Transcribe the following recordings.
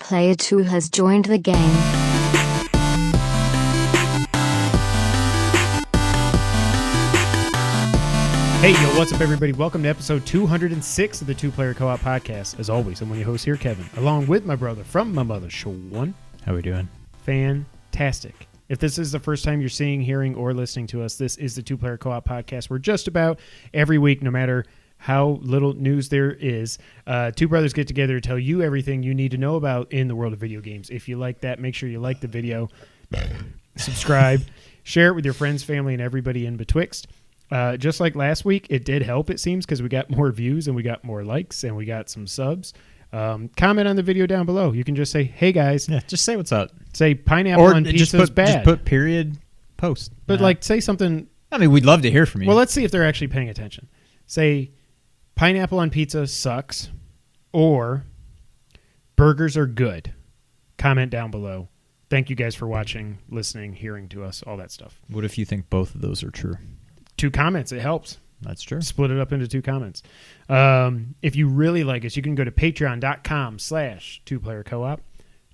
Player 2 has joined the game. Hey, yo, what's up, everybody? Welcome to episode 206 of the Two Player Co-op Podcast. As always, I'm one of your hosts here, Kevin, along with my brother from my mother, Sean. How we doing? Fantastic. If this is the first time you're seeing, hearing, or listening to us, this is the Two Player Co-op Podcast. We're just about every week, no matter how little news there is, two brothers get together to tell you everything you need to know about in the world of video games. If you like that, make sure you like the video, subscribe, share it with your friends, family, and everybody in betwixt. Just like last week, it did help, it seems, because we got more views and we got more likes and we got some subs. Comment on the video down below. You can just say, hey, guys. Yeah, just say what's up. Say pineapple on pizza is bad. Just put period post. But like say something. I mean, we'd love to hear from you. Well, let's see if they're actually paying attention. Say pineapple on pizza sucks or burgers are good. Comment down below. Thank you guys for watching, listening, hearing to us, all that stuff. What if you think both of those are true? 2 comments. It helps. That's true. Split it up into 2 comments. If you really like us, you can go to patreon.com/2playercoop.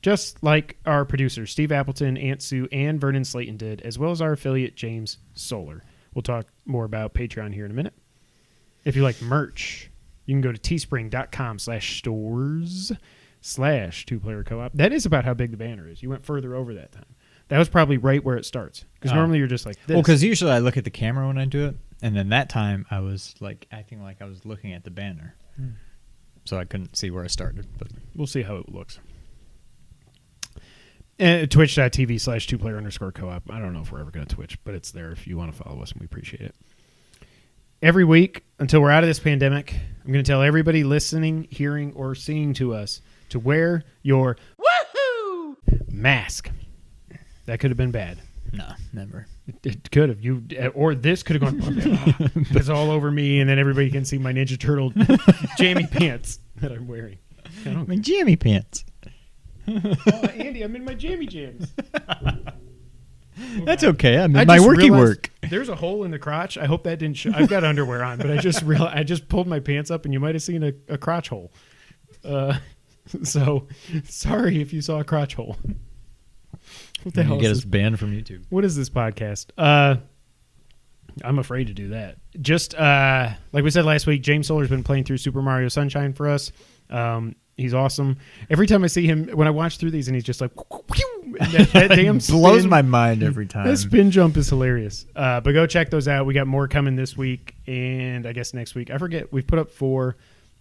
Just like our producers, Steve Appleton, Aunt Sue, and Vernon Slayton did, as well as our affiliate, James Solar. We'll talk more about Patreon here in a minute. If you like merch, you can go to teespring.com/stores/2playercoop. That is about how big the banner is. You went further over that time. That was probably right where it starts. Because normally you're just like this. Well, because usually I look at the camera when I do it. And then that time I was like acting like I was looking at the banner. So I couldn't see where I started. But we'll see how it looks. Twitch.tv/2player_co-op. I don't know if we're ever going to Twitch, but it's there if you want to follow us, and we appreciate it. Every week, until we're out of this pandemic, I'm going to tell everybody listening, hearing, or seeing to us to wear your woohoo mask. That could have been bad. No, never. It could have. Or this could have gone, it's all over me, and then everybody can see my Ninja Turtle jammy pants that I'm wearing. My jammy pants. Oh, Andy, I'm in my jammy jams. That's okay. I'm in my worky work. There's a hole in the crotch. I hope that didn't show. I've got underwear on, but I just realized I just pulled my pants up, and you might have seen a crotch hole. So sorry if you saw a crotch hole. What the hell? Get us banned from YouTube. What is this podcast? I'm afraid to do that. Just like we said last week, James Solar's been playing through Super Mario Sunshine for us. He's awesome. Every time I see him, when I watch through these, and he's just like, that damn blows spin, my mind every time. That spin jump is hilarious. But go check those out. We got more coming this week, and I guess next week. I forget. We've put up 4.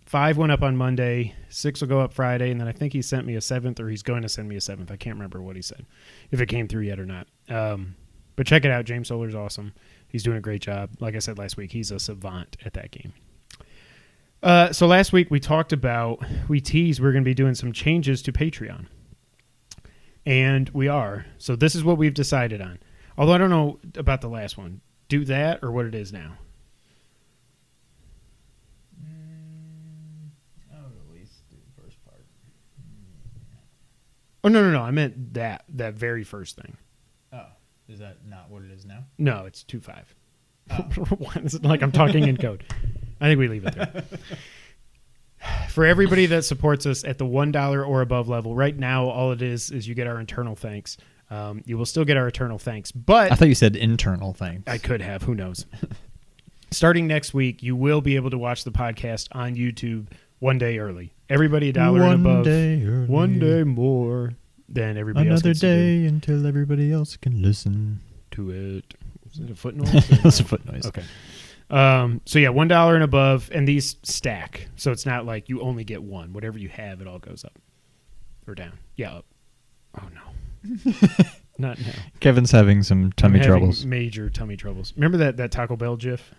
5 went up on Monday. 6 will go up Friday, and then I think he sent me a 7th, or he's going to send me a 7th. I can't remember what he said, if it came through yet or not. But check it out. James Solar's awesome. He's doing a great job. Like I said last week, he's a savant at that game. So last week we teased we're going to be doing some changes to Patreon. And we are. So this is what we've decided on. Although I don't know about the last one. Do that or what it is now? I would at least do the first part. Oh, no. I meant that very first thing. Oh. Is that not what it is now? No, it's 2.5. Oh. It's like I'm talking in code. I think we leave it there. For everybody that supports us at the $1 or above level, right now all it is you get our internal thanks. You will still get our eternal thanks, but I thought you said internal thanks. I could have. Who knows? Starting next week, you will be able to watch the podcast on YouTube 1 day early. Everybody $1 and above. 1 day early. 1 day more than everybody else. Another day until everybody else can listen to it. Was it a foot noise? It was a foot noise. Okay. So yeah, $1 and above, and these stack. So it's not like you only get one. Whatever you have, it all goes up or down. Yeah, up. Oh no, not now. Kevin's having some tummy troubles. Major tummy troubles. Remember that Taco Bell GIF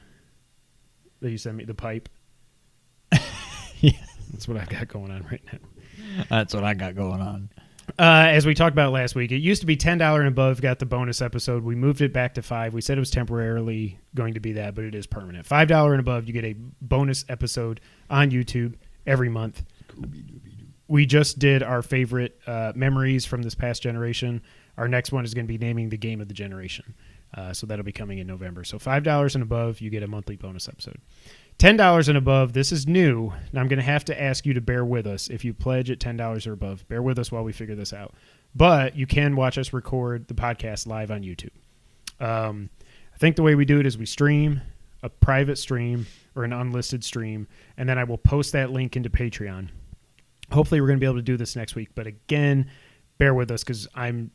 that you sent me? The pipe. Yeah, that's what I've got going on right now. That's what I got going on. As we talked about last week, it used to be $10 and above, got the bonus episode. We moved it back to $5. We said it was temporarily going to be that, but it is permanent. $5 and above, you get a bonus episode on YouTube every month. We just did our favorite memories from this past generation. Our next one is going to be naming the game of the generation. So that'll be coming in November. So $5 and above, you get a monthly bonus episode. $10 and above, this is new. Now I'm going to have to ask you to bear with us. If you pledge at $10 or above, bear with us while we figure this out. But you can watch us record the podcast live on YouTube. I think the way we do it is we stream a private stream or an unlisted stream, and then I will post that link into Patreon. Hopefully we're going to be able to do this next week. But again, bear with us because I'm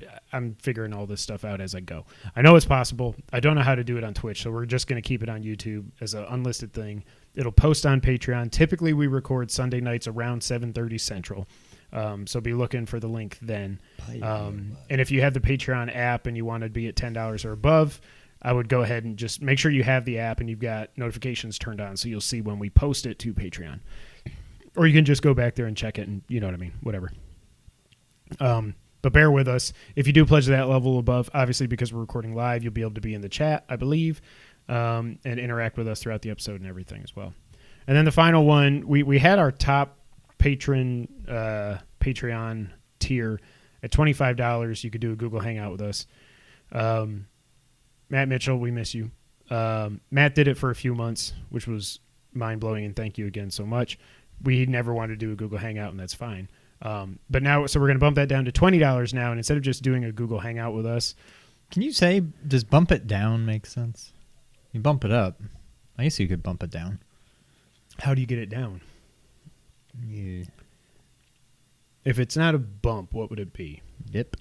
figuring all this stuff out as I go. I know it's possible. I don't know how to do it on Twitch, so we're just going to keep it on YouTube as an unlisted thing. It'll post on Patreon. Typically, we record Sunday nights around 7:30 Central, so be looking for the link then. And if you have the Patreon app and you want to be at $10 or above, I would go ahead and just make sure you have the app and you've got notifications turned on so you'll see when we post it to Patreon. Or you can just go back there and check it and you know what I mean, whatever. But bear with us. If you do pledge that level above, obviously because we're recording live, you'll be able to be in the chat, I believe, and interact with us throughout the episode and everything as well. And then the final one, we had our top Patreon tier at $25. You could do a Google Hangout with us. Matt Mitchell, we miss you. Matt did it for a few months, which was mind-blowing, and thank you again so much. We never wanted to do a Google Hangout, and that's fine. But now, so we're going to bump that down to $20 now, and instead of just doing a Google Hangout with us. Can you say, does bump it down make sense? You bump it up. I guess you could bump it down. How do you get it down? Yeah. If it's not a bump, what would it be? Dip.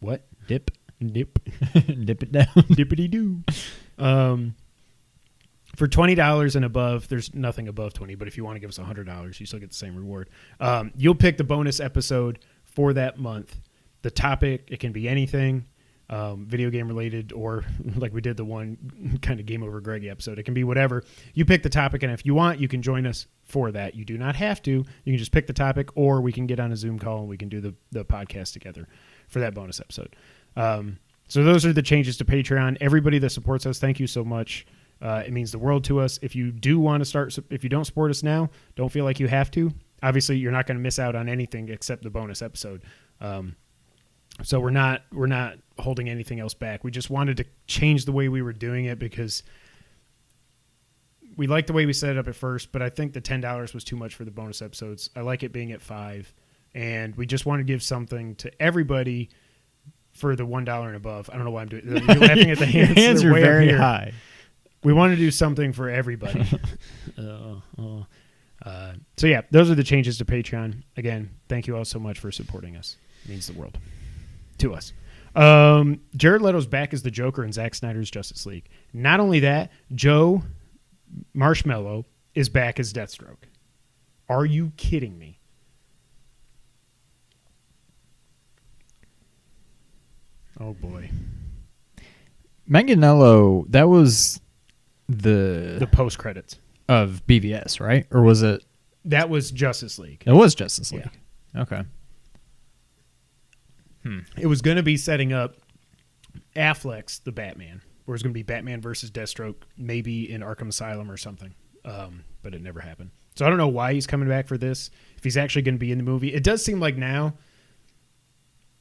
What? Dip. Dip. Dip it down. Dippity-doo. For $20 and above, there's nothing above 20, but if you want to give us $100, you still get the same reward. You'll pick the bonus episode for that month. The topic, it can be anything, video game related, or like we did the one kind of Game Over Greggy episode. It can be whatever. You pick the topic, and if you want, you can join us for that. You do not have to. You can just pick the topic, or we can get on a Zoom call and we can do the podcast together for that bonus episode. So those are the changes to Patreon. Everybody that supports us, thank you so much. It means the world to us. If you do want to start, if you don't support us now, don't feel like you have to. Obviously, you're not going to miss out on anything except the bonus episode. So we're not holding anything else back. We just wanted to change the way we were doing it because we liked the way we set it up at first, but I think the $10 was too much for the bonus episodes. I like it being at $5, and we just want to give something to everybody for the $1 and above. I don't know why I'm doing. You're laughing at the hands. Your hands They're are way up very here. high. We want to do something for everybody. So yeah, those are the changes to Patreon. Again, thank you all so much for supporting us. It means the world to us. Jared Leto's back as the Joker in Zack Snyder's Justice League. Not only that, Joe Marshmallow is back as Deathstroke. Are you kidding me? Oh boy. Manganiello, that was the post credits of BVS, right? Or was it? That was Justice League. It was Justice League. Yeah. Okay. It was going to be setting up Affleck's The Batman, where it was going to be Batman versus Deathstroke, maybe in Arkham Asylum or something. But it never happened. So I don't know why he's coming back for this. If he's actually going to be in the movie, it does seem like now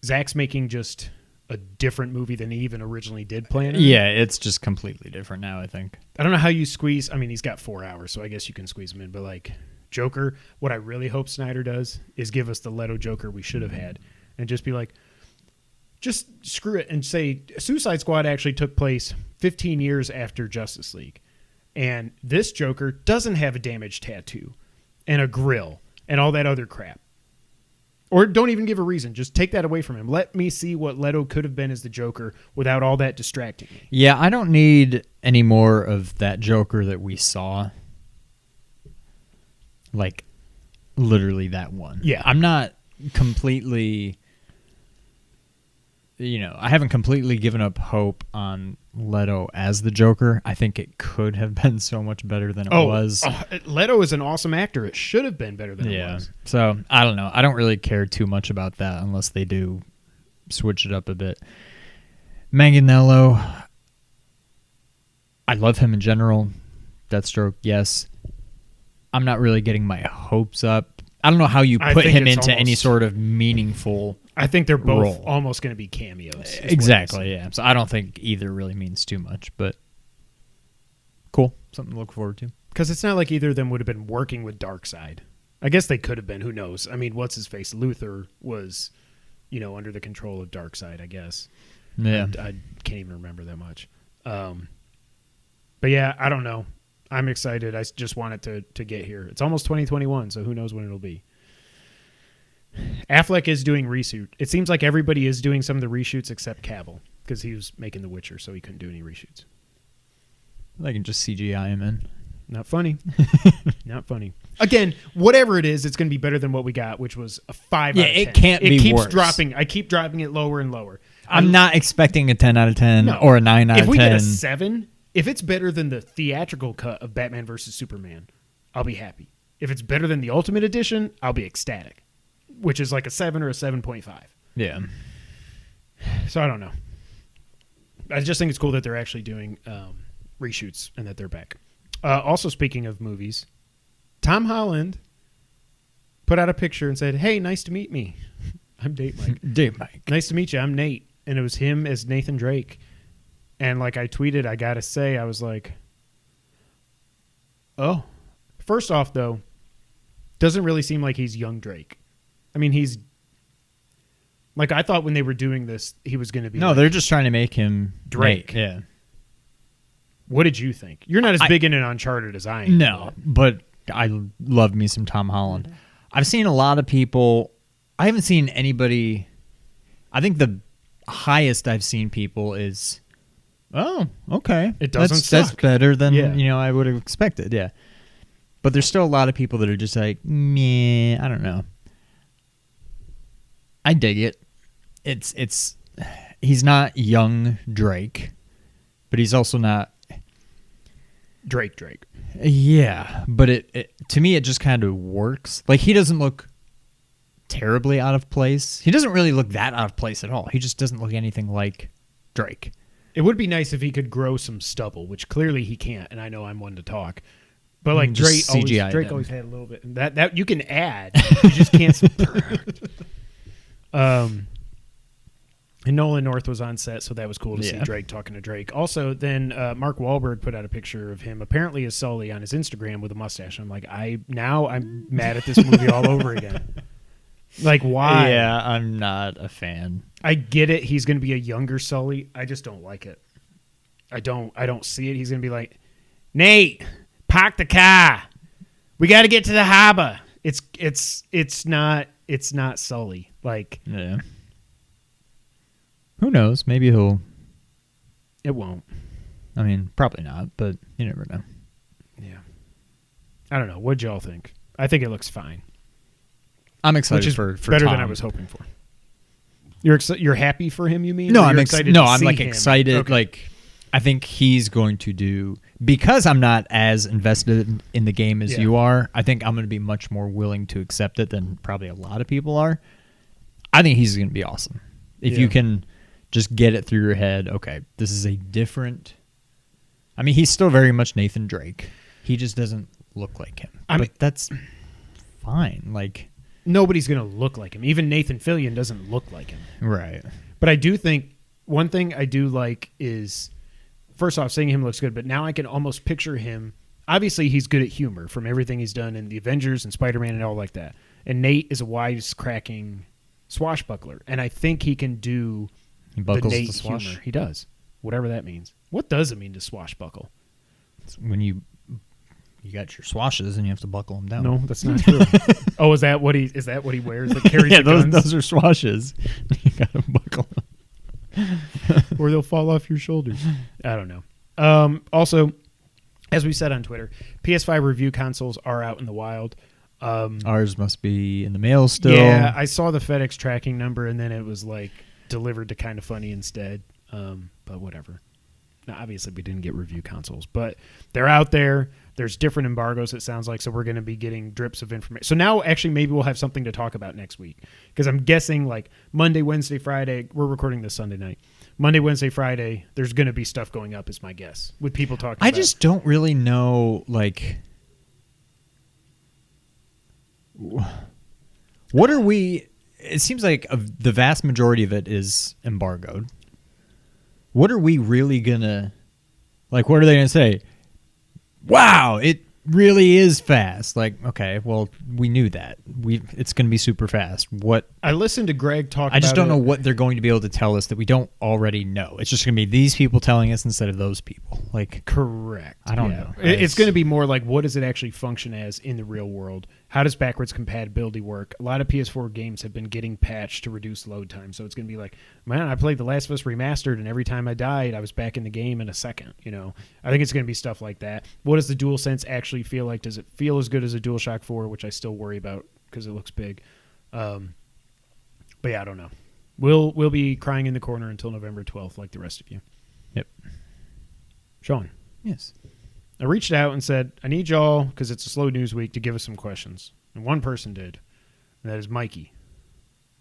Zach's making just a different movie than he even originally did plan on. Yeah, it's just completely different now, I think. I don't know how you squeeze. I mean, he's got 4 hours, so I guess you can squeeze him in. But like Joker, what I really hope Snyder does is give us the Leto Joker we should have had, and just be like, just screw it and say Suicide Squad actually took place 15 years after Justice League, and this Joker doesn't have a damaged tattoo and a grill and all that other crap. Or don't even give a reason. Just take that away from him. Let me see what Leto could have been as the Joker without all that distracting me. Yeah, I don't need any more of that Joker that we saw. Like, literally that one. Yeah. I'm not completely... I haven't completely given up hope on Leto as the Joker. I think it could have been so much better than it was. Leto is an awesome actor. It should have been better than it was. So, I don't know. I don't really care too much about that unless they do switch it up a bit. Manganiello, I love him in general. Deathstroke, yes. I'm not really getting my hopes up. I don't know how you put him into any sort of meaningful I think they're both role. Almost going to be cameos. Exactly, yeah. So I don't think either really means too much, but cool. Something to look forward to. Because it's not like either of them would have been working with Darkseid. I guess they could have been. Who knows? I mean, what's his face? Luthor was, under the control of Darkseid, I guess. Yeah. I can't even remember that much. But yeah, I don't know. I'm excited. I just want it to get here. It's almost 2021, so who knows when it'll be. Affleck is doing reshoot. It seems like everybody is doing some of the reshoots except Cavill, because he was making The Witcher, so he couldn't do any reshoots. They can just CGI him in. Not funny. Not funny. Again, whatever it is, it's going to be better than what we got, which was a 5 out of 10. It can't be It keeps worse. dropping. I keep dropping it lower and lower. I'm not expecting a 10 out of 10 or a 9 out of 10. If we get a 7, if it's better than the theatrical cut of Batman vs. Superman, I'll be happy. If it's better than the Ultimate Edition, I'll be ecstatic, which is like a 7 or a 7.5. Yeah. So I don't know. I just think it's cool that they're actually doing reshoots and that they're back. Also, speaking of movies, Tom Holland put out a picture and said, "Hey, nice to meet me. I'm Date Mike. Date Mike. Nice to meet you. I'm Nate." And it was him as Nathan Drake. And like I tweeted, I got to say, I was like, oh. First off, though, doesn't really seem like he's young Drake. I mean, he's... Like, I thought when they were doing this, he was going to be... No, like, they're just trying to make him Drake. Nate. Yeah. What did you think? You're not as big in Uncharted as I am. No, but I love me some Tom Holland. I've seen a lot of people. I haven't seen anybody. I think the highest I've seen people is, oh, okay. It doesn't suck. That's better than Yeah. I would have expected. Yeah. But there's still a lot of people that are just like, meh, I don't know. I dig it. It's he's not young Drake, but he's also not Drake. Yeah, but it to me it just kind of works. Like, he doesn't look terribly out of place. He doesn't really look that out of place at all. He just doesn't look anything like Drake. It would be nice if he could grow some stubble, which clearly he can't, and I know I'm one to talk. But like Drake Just CGI Drake them. always had a little bit. That you can add. You just can't subtract. And Nolan North was on set, so that was cool to see Drake talking to Drake. Also, then Mark Wahlberg put out a picture of him apparently as Sully on his Instagram with a mustache. I'm like, I'm mad at this movie all over again. Like, why? Yeah, I'm not a fan. I get it. He's going to be a younger Sully. I just don't like it. I don't see it. He's going to be like, Nate, park the car. We got to get to the harbor. It's not Sully. Like, Yeah. Who knows? Maybe he'll. it won't. I mean, probably not, but you never know. Yeah. I don't know. What'd y'all think? I think it looks fine. I'm excited Which is for better Tom. than I was hoping for. You're happy for him, you mean? No, Or I'm you're excited. excited No, to I'm see like him? excited. Okay. Like, I think he's going to do, because I'm not as invested in the game as you are. I think I'm going to be much more willing to accept it than probably a lot of people are. I think he's going to be awesome if you can just get it through your head. Okay, this is a different. I mean, he's still very much Nathan Drake. He just doesn't look like him. But that's fine. Like, nobody's going to look like him. Even Nathan Fillion doesn't look like him. right. But I do think one thing I do like is, first off, seeing him looks good, but now I can almost picture him. Obviously, he's good at humor from everything he's done in the Avengers and Spider-Man and all like that. And Nate is a wisecracking swashbuckler, and I think he can do He buckles the Nate the swash. humor. He does, whatever that means. What does it mean to swashbuckle? It's when you got your swashes and you have to buckle them down. No, that's not true. Oh, is that what he wears that carries Yeah, the guns? those are swashes. You got to buckle them. Or they'll fall off your shoulders. I don't know. Also, as we said on Twitter, PS5 review consoles are out in the wild. Ours must be in the mail still. Yeah, I saw the FedEx tracking number, and then it was like delivered to Kinda Funny instead. But whatever. Now, obviously, we didn't get review consoles, but they're out there. There's different embargoes, it sounds like, so we're going to be getting drips of information. So now, actually, maybe we'll have something to talk about next week, because I'm guessing like Monday, Wednesday, Friday. We're recording this Sunday night. Monday, Wednesday, Friday, there's going to be stuff going up, is my guess, with people talking I about just don't really know, like, what are we... It seems like the vast majority of it is embargoed. What are we really going to... Like, what are they going to say? Wow, really is fast. Like, okay, well, we knew that. It's going to be super fast. What I listened to Greg talk. I just about don't know what they're going to be able to tell us that we don't already know. It's just going to be these people telling us instead of those people. Like, correct. I don't know. It's going to be more like, what does it actually function as in the real world? How does backwards compatibility work? A lot of PS4 games have been getting patched to reduce load time, so it's going to be like, man, I played The Last of Us Remastered, and every time I died, I was back in the game in a second. You know, I think it's going to be stuff like that. What does the DualSense actually feel like? Does it feel as good as a DualShock 4, which I still worry about because it looks big? But yeah, I don't know. We'll be crying in the corner until November 12th, like the rest of you. Yep. Sean. Yes. I reached out and said, I need y'all, because it's a slow news week, to give us some questions. And one person did. And that is Mikey.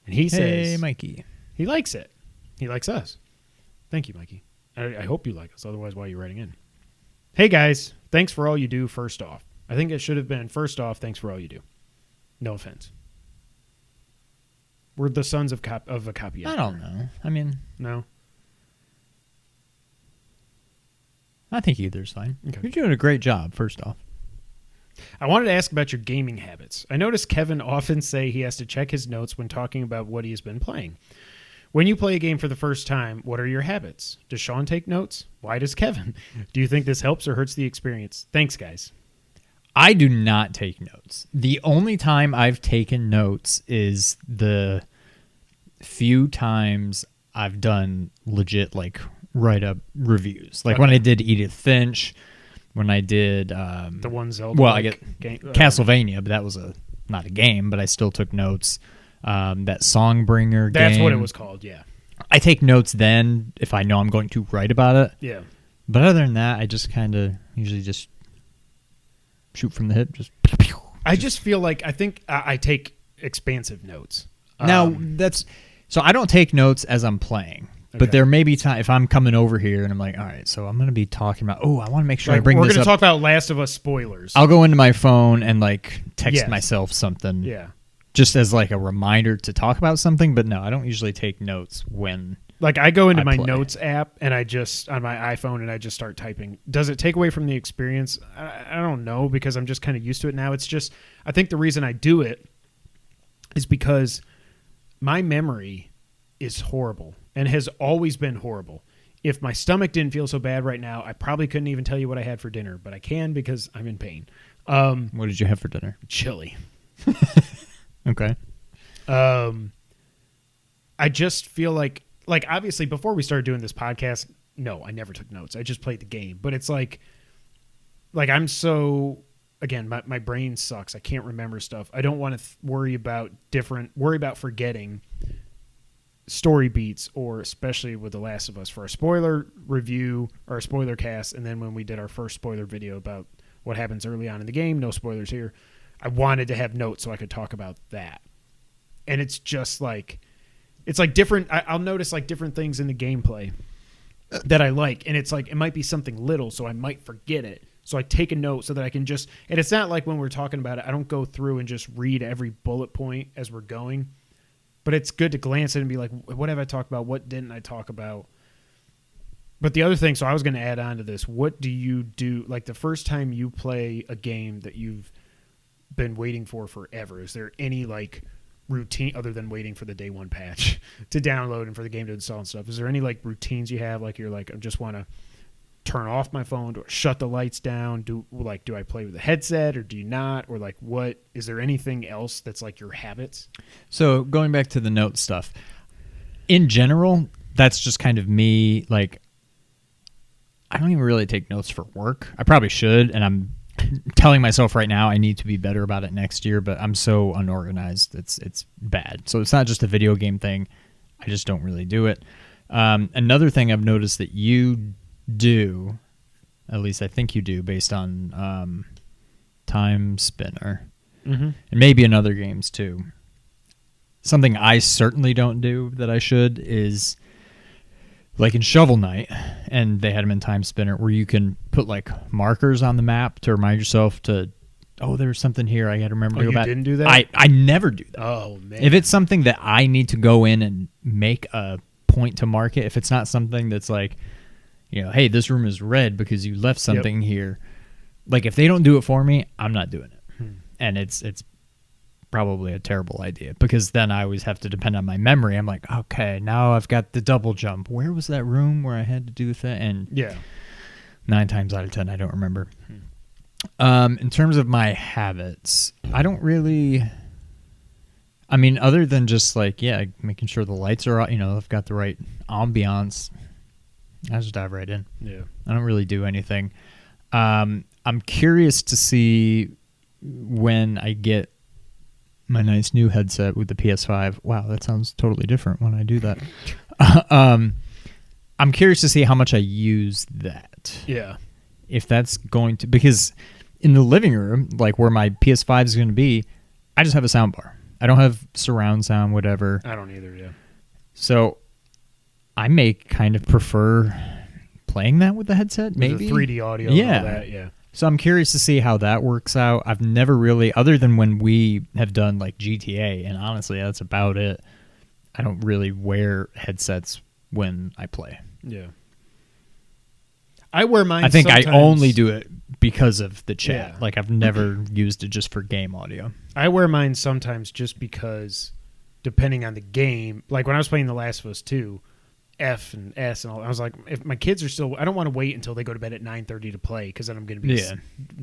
And he says... Hey, Mikey. He likes it. He likes us. Thank you, Mikey. I hope you like us. Otherwise, why are you writing in? Hey, guys. Thanks for all you do, first off. I think it should have been, first off, thanks for all you do. No offense. We're the sons of a copy. I don't know. I mean... No? I think either's fine. Okay. You're doing a great job, first off. I wanted to ask about your gaming habits. I noticed Kevin often say he has to check his notes when talking about what he has been playing. When you play a game for the first time, what are your habits? Does Sean take notes? Why does Kevin? Do you think this helps or hurts the experience? Thanks, guys. I do not take notes. The only time I've taken notes is the few times I've done legit, like, write-up reviews. Like when I did Edith Finch, when I did... the one Zelda I get game, Castlevania, but that was not a game, but I still took notes. That Songbringer That's game. what it was called, yeah. I take notes then if I know I'm going to write about it. Yeah. But other than that, I just kind of usually just shoot from the hip. I just feel like I think I take expansive notes. Now, so I don't take notes as I'm playing. Okay. But there may be time if I'm coming over here and I'm like, all right, so I'm going to be talking about, I want to make sure like, I bring this up. We're going to talk about Last of Us spoilers. I'll go into my phone and like text myself something. Yeah. Just as like a reminder to talk about something. But no, I don't usually take notes when like I go into my play. notes app and I just on my iPhone and I just start typing. Does it take away from the experience? I don't know because I'm just kind of used to it now. It's just I think the reason I do it is because my memory is horrible and has always been horrible. If my stomach didn't feel so bad right now, I probably couldn't even tell you what I had for dinner, but I can because I'm in pain. What did you have for dinner? Chili. Okay. I just feel like obviously before we started doing this podcast, no, I never took notes. I just played the game. But it's like I'm so, again, my brain sucks. I can't remember stuff. I don't want to worry about forgetting story beats, or especially with The Last of Us for a spoiler review or a spoiler cast. And then when we did our first spoiler video about what happens early on in the game, no spoilers here, I wanted to have notes so I could talk about that. And it's just like, it's like different. I'll notice like different things in the gameplay that I like. And it's like, it might be something little, so I might forget it. So I take a note so that I can just, and it's not like when we're talking about it, I don't go through and just read every bullet point as we're going, but it's good to glance at it and be like, what have I talked about? What didn't I talk about? But the other thing, so I was going to add on to this. What do you do? Like the first time you play a game that you've been waiting for forever, is there any like routine other than waiting for the day one patch to download and for the game to install and stuff? Is there any like routines you have? Like you're like, I just want to turn off my phone or shut the lights down. Do I play with a headset or do you not? Or like, what is there anything else that's like your habits? So going back to the note stuff, in general, that's just kind of me. Like, I don't even really take notes for work. I probably should, and I'm telling myself right now I need to be better about it next year, but I'm so unorganized. It's bad. So it's not just a video game thing. I just don't really do it. Another thing I've noticed that you do, at least I think you do, based on Time Spinner, and maybe in other games too. Something I certainly don't do that I should is like in Shovel Knight, and they had them in Time Spinner, where you can put like markers on the map to remind yourself to, there's something here. I got to remember to go back. You didn't do that? I never do that. Oh, man. If it's something that I need to go in and make a point to mark it, if it's not something that's like, hey, this room is red because you left something here, Like, if they don't do it for me, I'm not doing it. And it's probably a terrible idea because then I always have to depend on my memory. I'm like, okay, now I've got the double jump. Where was that room where I had to do the thing? And 9 times out of 10, I don't remember. In terms of my habits, I don't really... I mean, other than just like, making sure the lights are, I've got the right ambiance. I just dive right in. Yeah. I don't really do anything. I'm curious to see when I get my nice new headset with the PS5. Wow, that sounds totally different when I do that. I'm curious to see how much I use that. Yeah. If that's going to... Because in the living room, like where my PS5 is going to be, I just have a soundbar. I don't have surround sound, whatever. I don't either, yeah. So I may kind of prefer playing that with the headset, maybe. The 3D audio and all that, yeah. So I'm curious to see how that works out. I've never really, other than when we have done like GTA, and honestly, that's about it. I don't really wear headsets when I play. Yeah. I wear mine I think sometimes. I only do it because of the chat. Yeah. Like, I've never used it just for game audio. I wear mine sometimes just because, depending on the game, like when I was playing The Last of Us 2, F and S and all, I was like, if my kids are still, I don't want to wait until they go to bed at 9:30 to play because then I'm going to be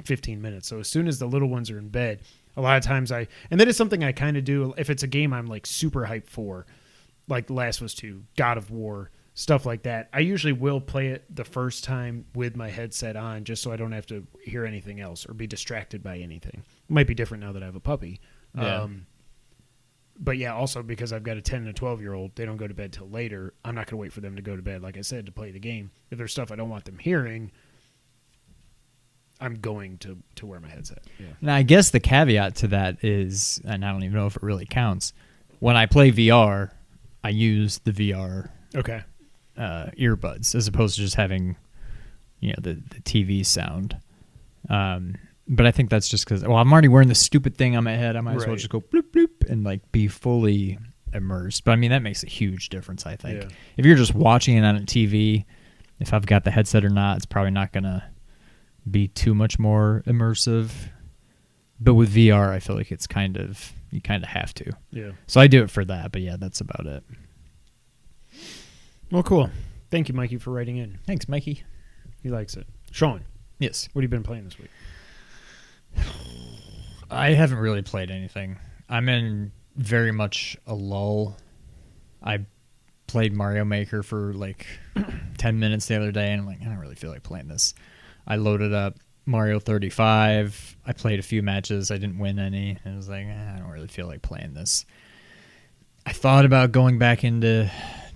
15 minutes. So as soon as the little ones are in bed, a lot of times and that is something I kind of do if it's a game I'm like super hyped for, like The Last of Us 2, God of War, stuff like that. I usually will play it the first time with my headset on just so I don't have to hear anything else or be distracted by anything. It might be different now that I have a puppy. Yeah. But yeah, also because I've got a 10 and a 12-year-old, they don't go to bed till later. I'm not going to wait for them to go to bed, like I said, to play the game. If there's stuff I don't want them hearing, I'm going to wear my headset. Yeah. Now, I guess the caveat to that is, and I don't even know if it really counts, when I play VR, I use the VR earbuds as opposed to just having, the TV sound. But I think that's just because, I'm already wearing the stupid thing on my head. I might as well just go bloop, bloop, and like be fully immersed. But I mean, that makes a huge difference, I think. Yeah. If you're just watching it on a TV, if I've got the headset or not, it's probably not going to be too much more immersive. But with VR, I feel like it's you kind of have to. Yeah. So I do it for that. But yeah, that's about it. Well, cool. Thank you, Mikey, for writing in. Thanks, Mikey. He likes it. Sean. Yes. What have you been playing this week? I haven't really played anything. I'm in very much a lull. I played Mario Maker for like 10 minutes the other day, and I'm like, I don't really feel like playing this. I loaded up Mario 35. I played a few matches. I didn't win any. I was like, I don't really feel like playing this. I thought about going back into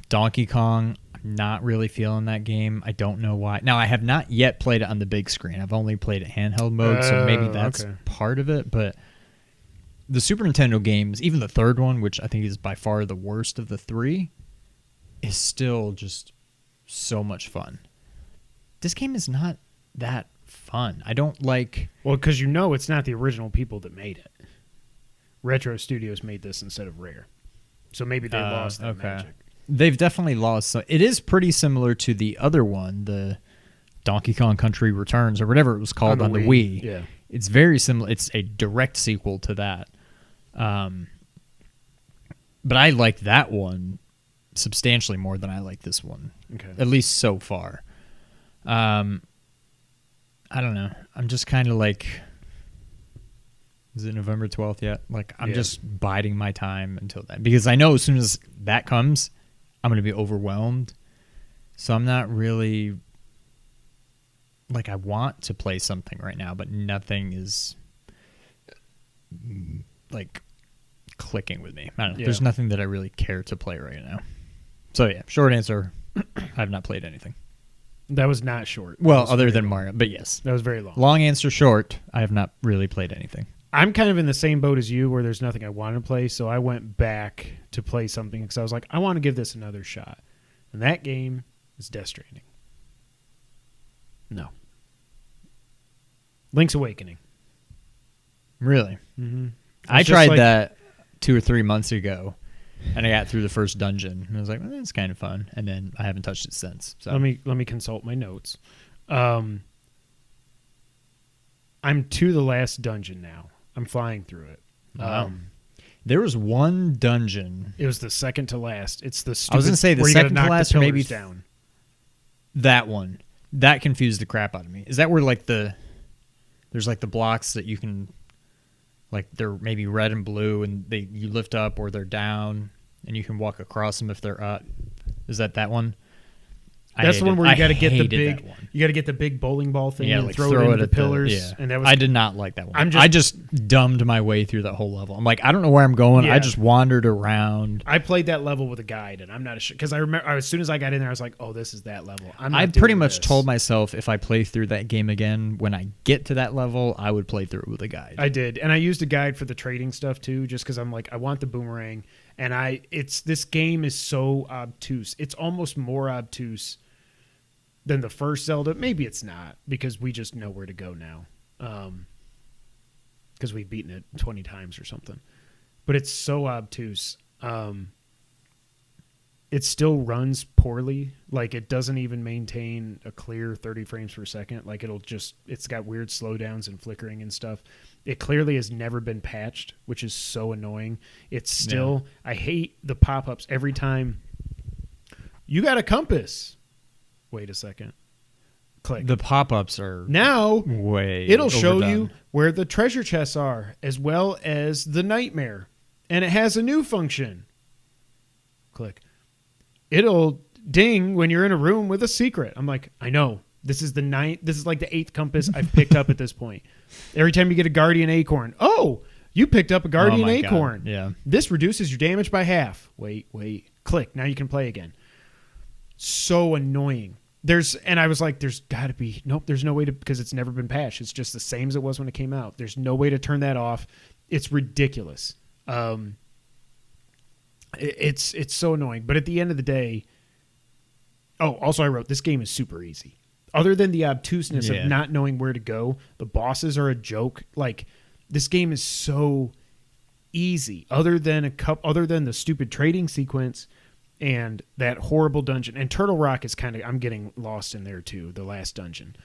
Donkey Kong. I'm not really feeling that game. I don't know why. Now, I have not yet played it on the big screen. I've only played it handheld mode, so maybe that's part of it. But the Super Nintendo games, even the third one, which I think is by far the worst of the three, is still just so much fun. This game is not that fun. I don't like... Well, because it's not the original people that made it. Retro Studios made this instead of Rare. So maybe they lost that magic. They've definitely lost. So it is pretty similar to the other one, the Donkey Kong Country Returns, or whatever it was called on the Wii. Yeah. It's very similar. It's a direct sequel to that. But I like that one substantially more than I like this one. Okay. At least so far. I don't know. I'm just kind of like... Is it November 12th yet? Like, I'm just biding my time until then. Because I know as soon as that comes, I'm going to be overwhelmed. So I'm not really... Like, I want to play something right now, but nothing is, like, clicking with me. I don't know. Yeah. There's nothing that I really care to play right now. So, yeah, short answer, I have not played anything. That was not short. Well, other than Mario, but yes. That was very long. Long answer short, I have not really played anything. I'm kind of in the same boat as you where there's nothing I want to play, so I went back to play something because I was like, I want to give this another shot. And that game is Death Stranding. No. Link's Awakening. Really? Mm-hmm. I tried that 2 or 3 months ago, and I got through the first dungeon. And I was like, well, that's kind of fun. And then I haven't touched it since. So Let me consult my notes. I'm to the last dungeon now. I'm flying through it. Wow. There was one dungeon. It was the second to last. It's the stupid, I was going to say the where you gotta second to knock last, the or maybe pillars down. That one. That confused the crap out of me. Is that where like there's like the blocks that you can, like they're maybe red and blue, and you lift up or they're down, and you can walk across them if they're up. Is that one? That's the one where you got to get the one. big bowling ball thing and like throw it into the pillars. And that was I did not like that one. I just dumbed my way through that whole level. I'm like, I don't know where I'm going. Yeah. I just wandered around. I played that level with a guide, and I'm not sure because I remember as soon as I got in there, I was like, "Oh, this is that level." I pretty much told myself if I play through that game again, when I get to that level, I would play through it with a guide. I did, and I used a guide for the trading stuff too, just because I'm like, I want the boomerang, and this game is so obtuse. It's almost more obtuse than the first Zelda. Maybe it's not, because we just know where to go now, because we've beaten it 20 times or something. But it's so obtuse. It still runs poorly. Like, it doesn't even maintain a clear 30 frames per second. Like, it's got weird slowdowns and flickering and stuff. It clearly has never been patched, which is so annoying. It's still, I hate the pop-ups every time. You got a compass. Wait a second. Click. The pop-ups are now way it'll show overdone. you where the treasure chests are, as well as the nightmare. And it has a new function. Click. It'll ding when you're in a room with a secret. I'm like, I know. This is like the 8th compass I've picked up at this point. Every time you get a guardian acorn. Oh, you picked up a guardian acorn. God. Yeah. This reduces your damage by half. Wait. Click. Now you can play again. So annoying. And I was like, there's got to be, nope, there's no way to, because it's never been patched. It's just the same as it was when it came out. There's no way to turn that off. It's ridiculous. It's so annoying. But at the end of the day, also I wrote, this game is super easy. Other than the obtuseness of not knowing where to go, the bosses are a joke. Like, this game is so easy. Other than the stupid trading sequence and that horrible dungeon. And Turtle Rock is I'm getting lost in there too, the last dungeon.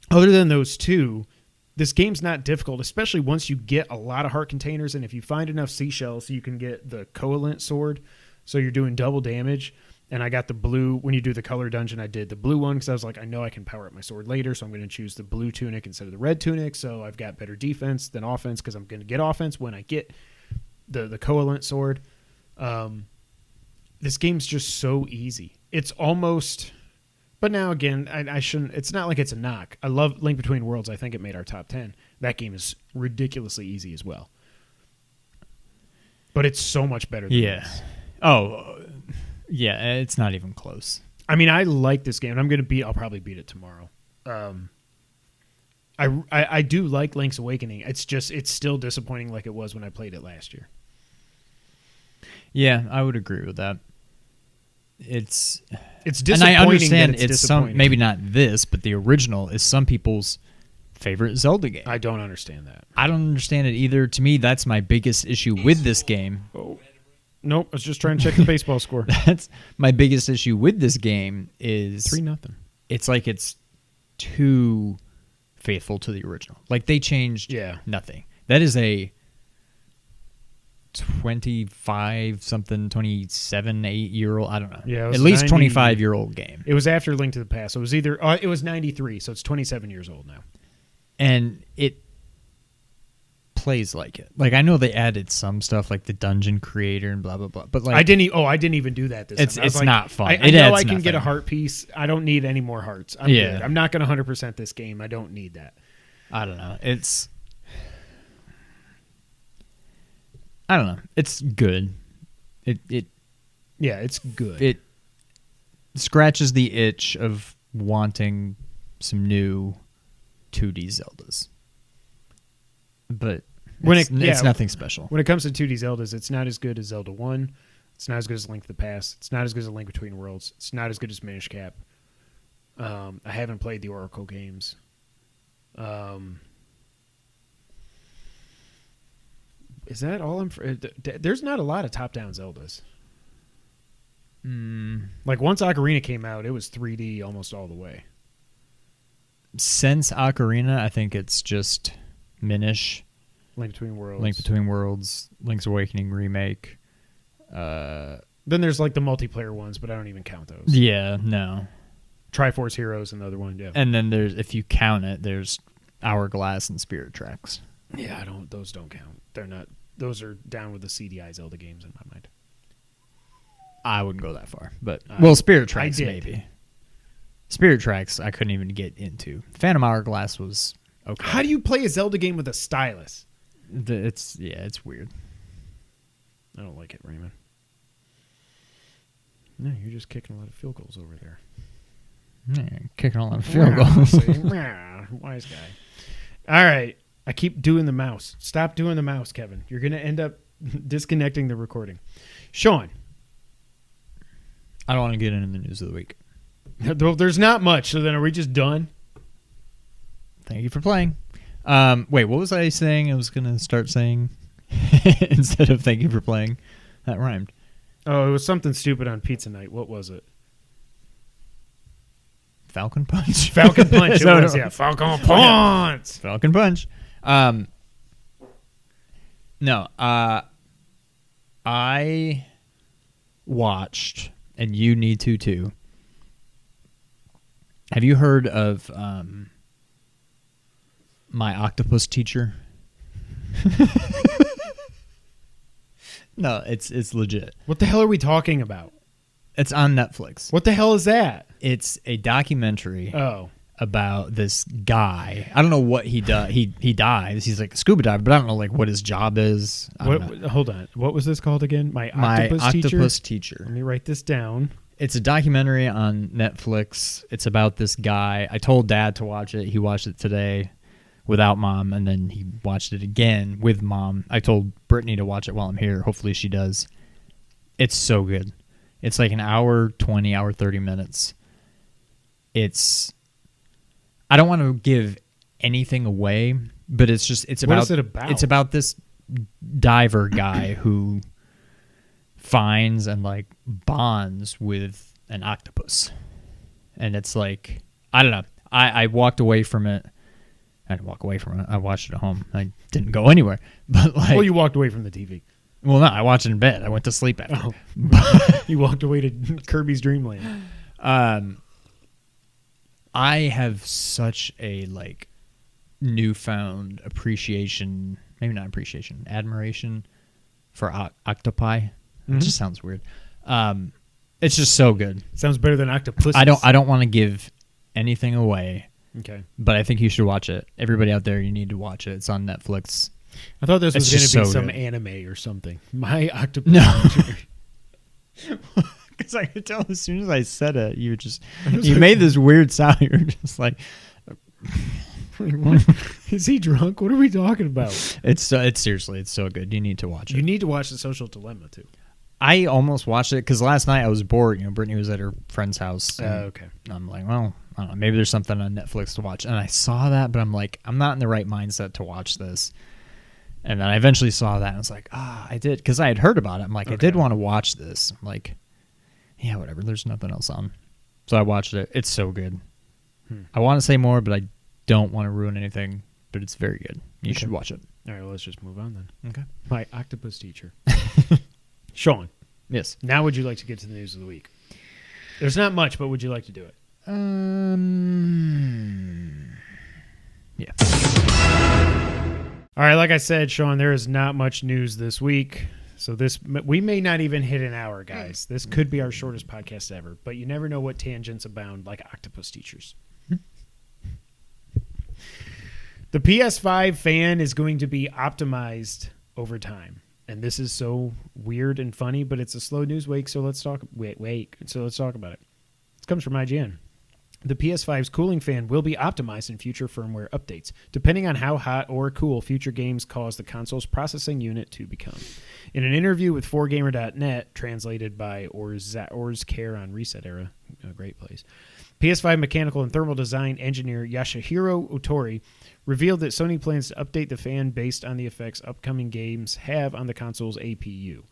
Other than those two, this game's not difficult, especially once you get a lot of heart containers, and if you find enough seashells, you can get the covalent sword, so you're doing double damage. And I got the blue, when you do the color dungeon, I did the blue one because I was like, I know I can power up my sword later, so I'm going to choose the blue tunic instead of the red tunic, so I've got better defense than offense because I'm going to get offense when I get the covalent sword. This game's just so easy. It's almost... But now, again, I shouldn't... It's not like it's a knock. I love Link Between Worlds. I think it made our top 10. That game is ridiculously easy as well. But it's so much better than this. Oh, yeah, it's not even close. I mean, I like this game. I'll probably beat it tomorrow. I do like Link's Awakening. It's still disappointing like it was when I played it last year. Yeah, I would agree with that. It's disappointing. And I understand it's disappointing. maybe not this, but the original is some people's favorite Zelda game. I don't understand that. I don't understand it either. To me, that's my biggest issue with this game. Oh. Nope, I was just trying to check the baseball score. That's my biggest issue with this game is 3-0. It's like it's too faithful to the original. Like, they changed nothing. That is a 27, 8-year-old, I don't know. Yeah, at least 25-year-old game. It was after Link to the Past. So it was it was 93, so it's 27 years old now. And it plays like it. Like, I know they added some stuff like the dungeon creator and blah blah blah, but like I didn't even do that this time. It's not fun. I know I can get a heart piece. I don't need any more hearts. I'm good. I'm not going to 100% this game. I don't need that. I don't know. I don't know. It's good. It's good. It scratches the itch of wanting some new 2D Zeldas. But it's nothing special. When it comes to 2D Zeldas, it's not as good as Zelda 1. It's not as good as Link to the Past. It's not as good as Link Between Worlds. It's not as good as Minish Cap. I haven't played the Oracle games. Is that all? There's not a lot of top-down Zeldas. Like, once Ocarina came out, it was 3D almost all the way. since Ocarina, I think it's just Minish, Link Between Worlds. Link's Awakening remake. Then there's like the multiplayer ones, but I don't even count those. Yeah, no. Triforce Heroes, another one. Yeah. And then there's, if you count it, there's Hourglass and Spirit Tracks. Yeah, those don't count. They're not. Those are down with the CDI Zelda games in my mind. I wouldn't go that far, but Spirit Tracks did. maybe. Spirit Tracks I couldn't even get into. Phantom Hourglass was okay. How do you play a Zelda game with a stylus? It's weird. I don't like it, Raymond. No, you're just kicking a lot of field goals over there. Yeah, kicking a lot of field goals. Wise guy. All right. I keep doing the mouse. Stop doing the mouse, Kevin. You're going to end up disconnecting the recording. Sean. I don't want to get into the news of the week. There's not much, so then are we just done? Thank you for playing. Wait, what was I saying? I was going to start saying instead of thank you for playing. That rhymed. Oh, it was something stupid on pizza night. What was it? Falcon Punch. Falcon Punch. It was, yeah. Falcon Punch. Falcon Punch. No, I watched, and you need to too. Have you heard of My Octopus Teacher? No, it's legit. What the hell are we talking about? It's on Netflix. What the hell is that? It's a documentary Oh. about this guy. I don't know what he does. He dives. He's like a scuba diver, but I don't know like what his job is. Hold on. What was this called again? My Octopus Teacher. Let me write this down. It's a documentary on Netflix. It's about this guy. I told Dad to watch it. He watched it today without Mom, and then he watched it again with Mom. I told Brittany to watch it while I'm here. Hopefully she does. It's so good. It's like an hour 20, hour 30 minutes. I don't want to give anything away, but it's about... What is it about? It's about this diver guy who finds and like bonds with an octopus. And it's like, I don't know. I walked away from it. I didn't walk away from it. I watched it at home. I didn't go anywhere. But like, well, you walked away from the TV. Well, no, I watched it in bed. I went to sleep after. Oh. You walked away to Kirby's Dream Land. I have such a like newfound appreciation, maybe not appreciation, admiration for octopi. Mm-hmm. It just sounds weird. It's just so good. Sounds better than octopus. I don't want to give anything away. Okay. But I think you should watch it. Everybody out there, you need to watch it. It's on Netflix. I thought this was going to be some good. Anime or something. My octopus. No. Because I could tell as soon as I said it, you made this weird sound. You were just like, is he drunk? What are we talking about? It's seriously, it's so good. You need to watch it. You need to watch The Social Dilemma too. I almost watched it because last night I was bored. You know, Brittany was at her friend's house. Okay. I'm like, well, I don't know. Maybe there's something on Netflix to watch. And I saw that, but I'm like, I'm not in the right mindset to watch this. And then I eventually saw that and I was like, I did. Because I had heard about it. I'm like, okay. I did want to watch this. I'm like, yeah, whatever. There's nothing else on. So I watched it. It's so good. I want to say more, but I don't want to ruin anything. But it's very good. You should watch it. All right, well, let's just move on then. Okay. My Octopus Teacher. Sean. Yes. Now would you like to get to the news of the week? There's not much, but would you like to do it? Yeah. All right, like I said, Sean, there is not much news this week. So we may not even hit an hour, guys. This could be our shortest podcast ever, but you never know what tangents abound like Octopus Teachers. The PS5 fan is going to be optimized over time. And this is so weird and funny, but it's a slow news week, so let's talk So let's talk about it. This comes from IGN. The PS5's cooling fan will be optimized in future firmware updates, depending on how hot or cool future games cause the console's processing unit to become. In an interview with 4Gamer.net, translated by Orz Care on Reset Era, a great place, PS5 mechanical and thermal design engineer Yasuhiro Otori revealed that Sony plans to update the fan based on the effects upcoming games have on the console's APU.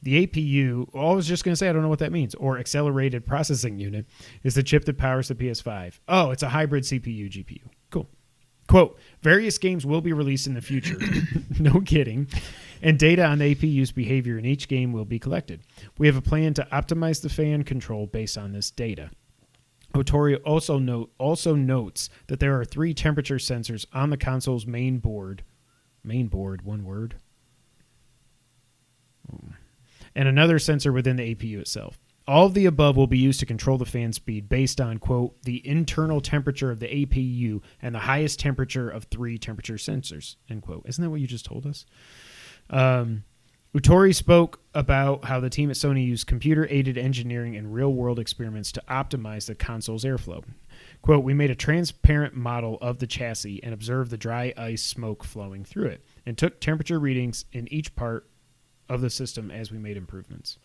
The APU, I was just going to say, I don't know what that means, or Accelerated Processing Unit, is the chip that powers the PS5. Oh, it's a hybrid CPU, GPU. Cool. Quote, various games will be released in the future. No kidding. And data on the APU's behavior in each game will be collected. We have a plan to optimize the fan control based on this data. Otori also notes that there are 3 temperature sensors on the console's main board, one word, and another sensor within the APU itself. All of the above will be used to control the fan speed based on, quote, the internal temperature of the APU and the highest temperature of 3 temperature sensors, end quote. Isn't that what you just told us? Utori spoke about how the team at Sony used computer-aided engineering and real-world experiments to optimize the console's airflow. Quote, we made a transparent model of the chassis and observed the dry ice smoke flowing through it and took temperature readings in each part of the system as we made improvements.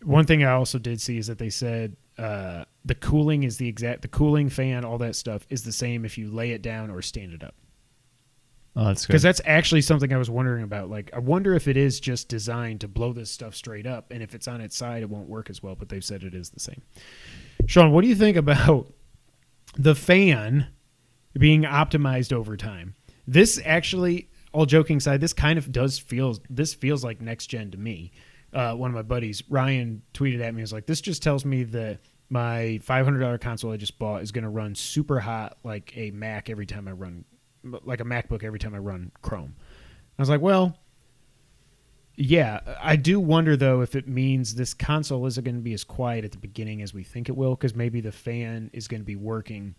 One thing I also did see is that they said the cooling is the cooling fan, all that stuff is the same if you lay it down or stand it up. Oh, that's good. Because that's actually something I was wondering about. Like, I wonder if it is just designed to blow this stuff straight up, and if it's on its side, it won't work as well, but they've said it is the same. Sean, what do you think about the fan being optimized over time? This actually, all joking aside, this kind of feels like next gen to me. One of my buddies, Ryan, tweeted at me, was like, this just tells me that my $500 console I just bought is going to run super hot like a Mac every time I run, like a MacBook every time I run Chrome. I was like, well, yeah, I do wonder, though, if it means this console isn't going to be as quiet at the beginning as we think it will, because maybe the fan is going to be working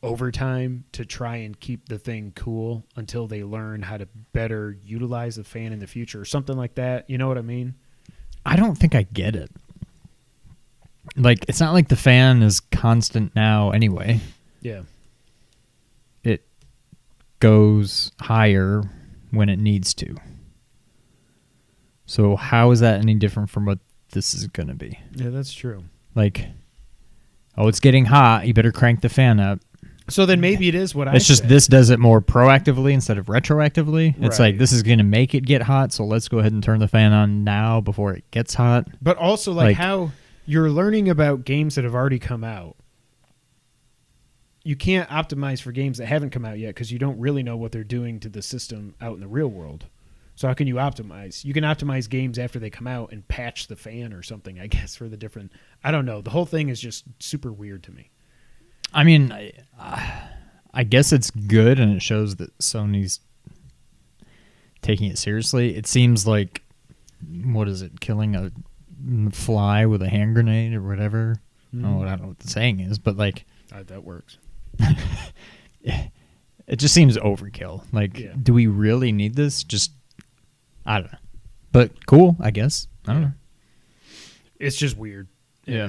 overtime to try and keep the thing cool until they learn how to better utilize the fan in the future or something like that. You know what I mean? I don't think I get it. Like, it's not like the fan is constant now anyway. Yeah. It goes higher when it needs to. So how is that any different from what this is going to be? Yeah, that's true. Like, oh, it's getting hot. You better crank the fan up. So then maybe it is what I It's just said. this does it more proactively instead of retroactively. It's Right. like, this is going to make it get hot, so let's go ahead and turn the fan on now before it gets hot. But also, like how you're learning about games that have already come out. You can't optimize for games that haven't come out yet because you don't really know what they're doing to the system out in the real world. So how can you optimize? You can optimize games after they come out and patch the fan or something, I guess, for the different... I don't know. The whole thing is just super weird to me. I mean, I guess it's good, and it shows that Sony's taking it seriously. It seems like, what is it, killing a fly with a hand grenade or whatever? Oh, I don't know what the saying is, but like... that works. It just seems overkill. Like, do we really need this? Just, I don't know. But cool, I guess. I don't know. It's just weird. Yeah.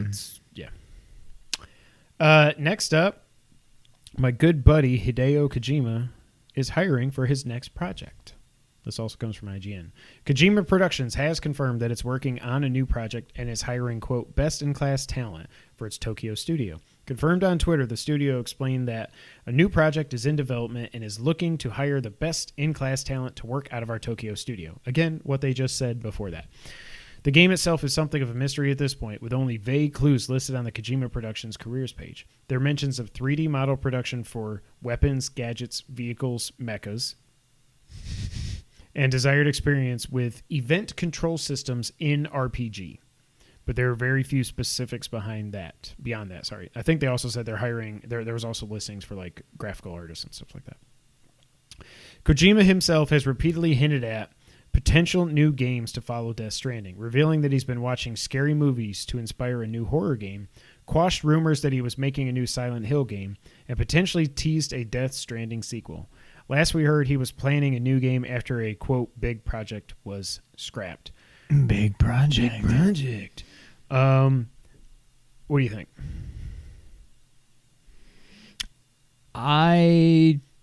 Next up, my good buddy Hideo Kojima is hiring for his next project. This also comes from IGN. Kojima Productions has confirmed that it's working on a new project and is hiring, quote, best-in-class talent for its Tokyo studio. Confirmed on Twitter, the studio explained that a new project is in development and is looking to hire the best-in-class talent to work out of our Tokyo studio. Again, what they just said before that. The game itself is something of a mystery at this point, with only vague clues listed on the Kojima Productions careers page. There are mentions of 3D model production for weapons, gadgets, vehicles, mechas, and desired experience with event control systems in RPG. But there are very few specifics beyond that. I think they also said they're hiring... There was also listings for like graphical artists and stuff like that. Kojima himself has repeatedly hinted at potential new games to follow Death Stranding, revealing that he's been watching scary movies to inspire a new horror game, quashed rumors that he was making a new Silent Hill game, and potentially teased a Death Stranding sequel. Last we heard, he was planning a new game after a, quote, big project was scrapped. Big project. What do you think?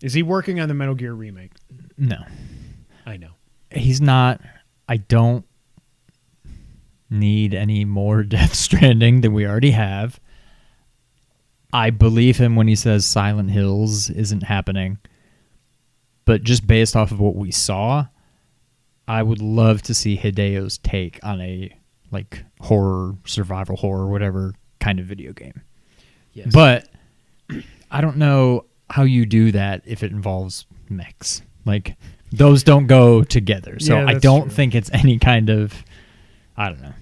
Is he working on the Metal Gear remake? No. I know. He's not. I don't need any more Death Stranding than we already have. I believe him when he says Silent Hills isn't happening. But just based off of what we saw, I would love to see Hideo's take on a like horror, survival horror, whatever kind of video game. Yes. But I don't know how you do that if it involves mechs. Like, those don't go together. So Yeah, I that's don't true. think it's any kind of, I don't know.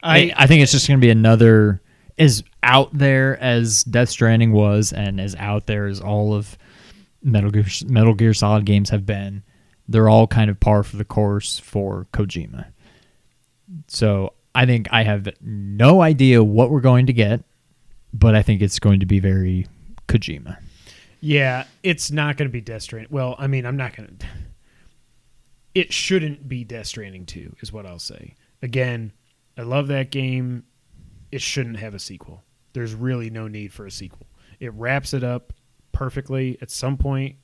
I I think it's just going to be another, as out there as Death Stranding was and as out there as all of Metal Gear Solid games have been, they're all kind of par for the course for Kojima. So I think I have no idea what we're going to get, but I think it's going to be very Kojima. Yeah, it's not going to be Death Stranding. Well, I mean, I'm not going to... It shouldn't be Death Stranding 2, is what I'll say. Again, I love that game. It shouldn't have a sequel. There's really no need for a sequel. It wraps it up perfectly. At some point,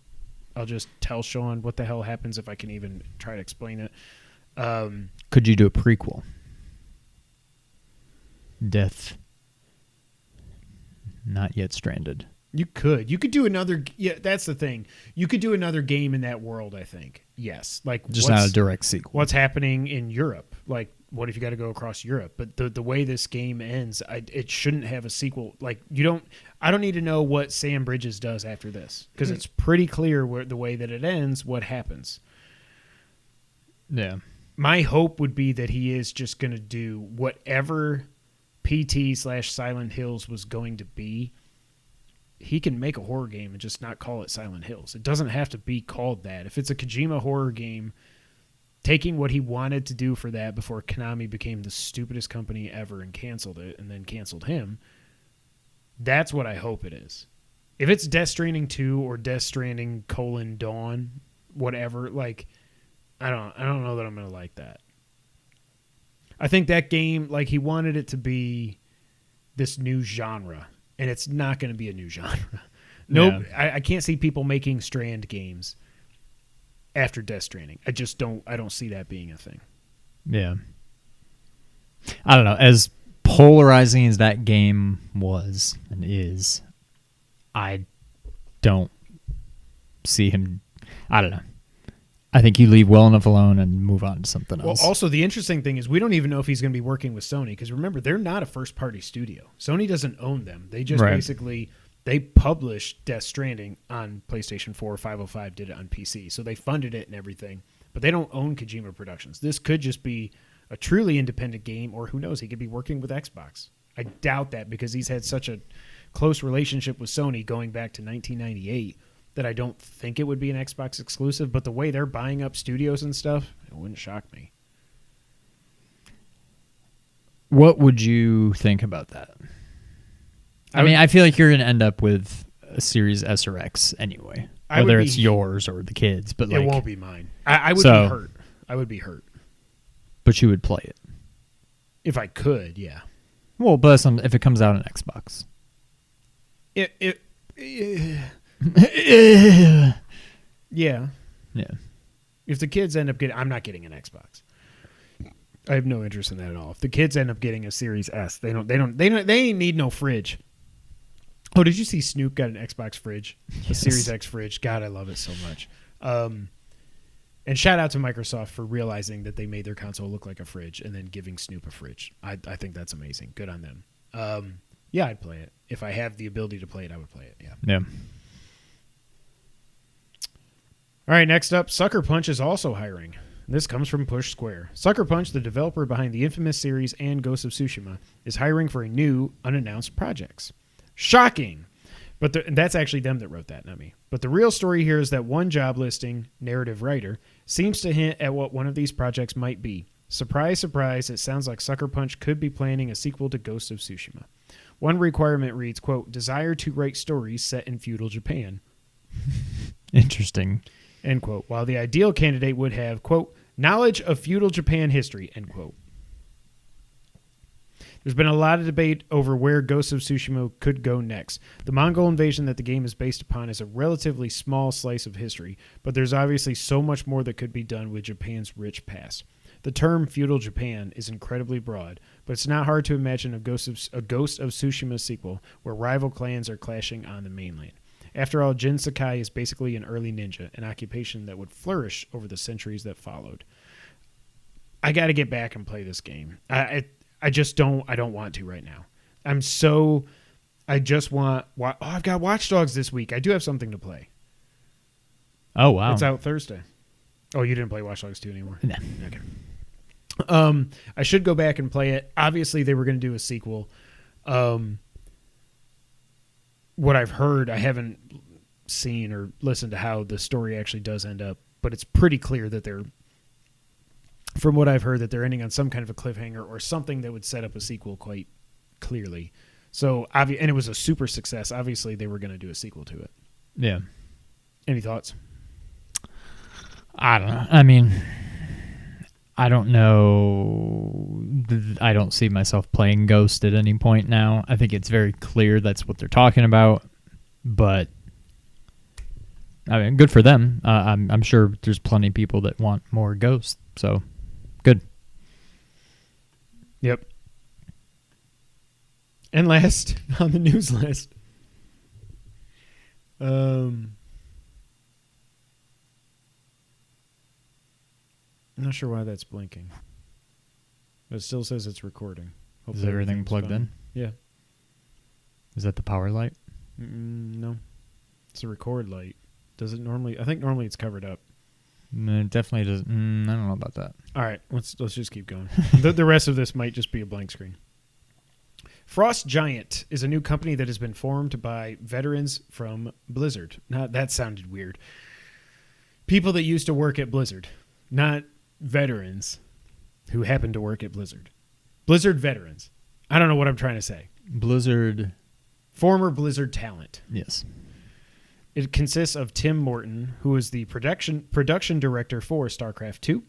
I'll just tell Sean what the hell happens if I can even try to explain it. Could you do a prequel? Death Not Yet Stranded. You could do another... Yeah, that's the thing. You could do another game in that world, I think. Yes. Like, Just not a direct sequel. What's happening in Europe? Like, what if you got to go across Europe? But the way this game ends, it shouldn't have a sequel. Like, I don't need to know what Sam Bridges does after this, because it's pretty clear the way that it ends, what happens. Yeah. My hope would be that he is just going to do whatever PT/Silent Hills was going to be. He can make a horror game and just not call it Silent Hills. It doesn't have to be called that. If it's a Kojima horror game, taking what he wanted to do for that before Konami became the stupidest company ever and canceled it and then canceled him, that's what I hope it is. If it's Death Stranding 2 or Death Stranding : Dawn, whatever, like, I don't know that I'm going to like that. I think that game, like, he wanted it to be this new genre, and it's not going to be a new genre. Nope. Yeah. I can't see people making Strand games after Death Stranding. I don't see that being a thing. Yeah. I don't know. As polarizing as that game was and is, I don't see him. I don't know. I think you leave well enough alone and move on to something else. Well, also, the interesting thing is we don't even know if he's going to be working with Sony, because remember, they're not a first-party studio. Sony doesn't own them. They just basically, they published Death Stranding on PlayStation 4. 505 did it on PC, so they funded it and everything, but they don't own Kojima Productions. This could just be a truly independent game, or who knows, he could be working with Xbox. I doubt that, because he's had such a close relationship with Sony going back to 1998 that I don't think it would be an Xbox exclusive, but the way they're buying up studios and stuff, it wouldn't shock me. What would you think about that? I mean, I feel like you're going to end up with a Series S or X anyway, whether it's yours or the kids. But it won't be mine. I would be hurt. I would be hurt. But you would play it. If I could, yeah. Well, but if it comes out on Xbox. Yeah. Yeah. If the kids end up getting... I'm not getting an Xbox. I have no interest in that at all. If the kids end up getting a Series S, they ain't need no fridge. Oh, did you see Snoop got an Xbox fridge? A Series X fridge. God, I love it so much. And shout out to Microsoft for realizing that they made their console look like a fridge and then giving Snoop a fridge. I think that's amazing. Good on them. Yeah, I'd play it. If I have the ability to play it, I would play it. Yeah. Yeah. All right, next up, Sucker Punch is also hiring. This comes from Push Square. Sucker Punch, the developer behind the infamous series and Ghost of Tsushima, is hiring for a new, unannounced projects. Shocking! But that's actually them that wrote that, not me. But the real story here is that one job listing, narrative writer, seems to hint at what one of these projects might be. Surprise, surprise, it sounds like Sucker Punch could be planning a sequel to Ghost of Tsushima. One requirement reads, quote, desire to write stories set in feudal Japan. Interesting. End quote. While the ideal candidate would have, quote, knowledge of feudal Japan history, end quote. There's been a lot of debate over where Ghost of Tsushima could go next. The Mongol invasion that the game is based upon is a relatively small slice of history, but there's obviously so much more that could be done with Japan's rich past. The term feudal Japan is incredibly broad, but it's not hard to imagine a Ghost of Tsushima sequel where rival clans are clashing on the mainland. After all, Jin Sakai is basically an early ninja, an occupation that would flourish over the centuries that followed. I got to get back and play this game. I don't want to right now. I just want. Oh, I've got Watch Dogs this week. I do have something to play. Oh wow, it's out Thursday. Oh, you didn't play Watch Dogs 2 anymore? No. Okay. I should go back and play it. Obviously, they were going to do a sequel. What I've heard, I haven't seen or listened to how the story actually does end up, but it's pretty clear that from what I've heard, that they're ending on some kind of a cliffhanger or something that would set up a sequel quite clearly. So, and it was a super success. Obviously, they were going to do a sequel to it. Yeah. Any thoughts? I don't know. I mean, I don't know. I don't see myself playing Ghost at any point now. I think it's very clear that's what they're talking about, but I mean, good for them. I'm sure there's plenty of people that want more Ghost, so good. Yep. And last on the news list, I'm not sure why that's blinking. But it still says it's recording. Hopefully is everything plugged in? Yeah. Is that the power light? No. It's a record light. Does it normally? I think normally it's covered up. It definitely doesn't. I don't know about that. All right. Let's just keep going. The rest of this might just be a blank screen. Frost Giant is a new company that has been formed by veterans from Blizzard. Now, that sounded weird. People that used to work at Blizzard, not veterans who happen to work at Blizzard. Blizzard veterans. I don't know what I'm trying to say. Blizzard. Former Blizzard talent. Yes. It consists of Tim Morton, who is the production director for StarCraft 2.